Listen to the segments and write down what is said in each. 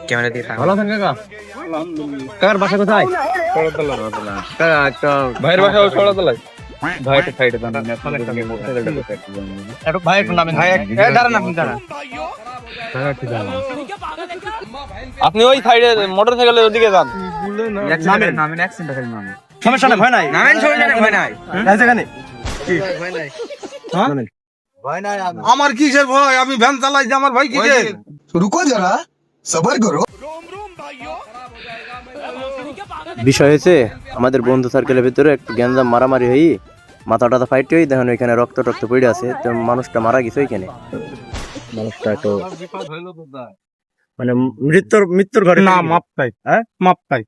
Camera দিয়ে ভালো আছেন কাকা? কাকার বাসা কোথায়? ভাইয়ের বাসা ছড়াতলায়। ভাই একটু সাইডে দাঁড়ান। ভাই একটু নামেন। দাঁড়ান আপনি দাঁড়ান। আপনি ওই সাইডে মোটরসাইকেলের ওদিকে যান। নামেন অ্যাক্সিডেন্ট হয়ে নামেন। সমস্যা নাই, ভয় নাই। নামেন, সমস্যা নাই, ভয় নাই। এই জায়গা নেই। ভয় নাই। হ্যাঁ? ভয় নাই। আমার কিসের ভয়? আমি ভ্যান চালাই, যে আমার ভয় কিসের? रुको जरा सबर करो। বিষয় হয়েছে আমাদের বন্ধু সার্কেলের ভিতরে একটু গ্যাঞ্জাম মারামারি হয়ে মাথা টাথা ফাইট হয়ে দেখেন ওইখানে রক্ত টক্ত পড়ে আছে, তো মানুষটা মারা গেছে ওইখানে। মানুষটা তো মানে মৃত্যুর ঘরে। না, মাপ চাই। হ্যাঁ, মাপ চাই।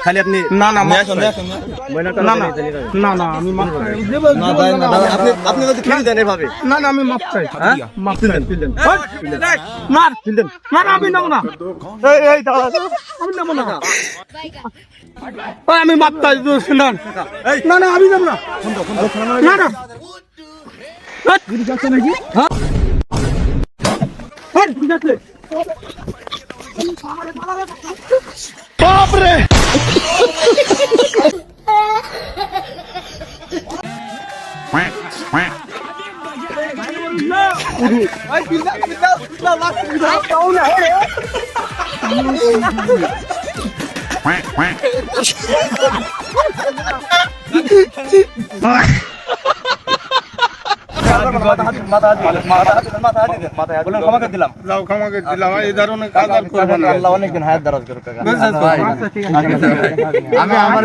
খালি আপনি না না, মাপ চাই। না না না, আমি মাপ চাই। আপনি যদি খেলে দেন এভাবে। না না, আমি মাপ চাই। হ্যাঁ? মাপ চাই। মার। না না, আমি নেবো না। এই দাঁড়া, আমি নেবো না। আমি মাপ চাই। না না, আমি নেবো না। না না, ঠিক আছে নাকি? হ্যাঁ, ঠিক আছে। বাপরে! ক্ষমা দিলাম। যাও, ক্ষমা করে দিলাম। এই ধরনের কাজ আর করবো না। আল্লাহ অনেকদিন হায়াত দারাজ করুক কাকা। আচ্ছা, ঠিক আছে। আমি আমার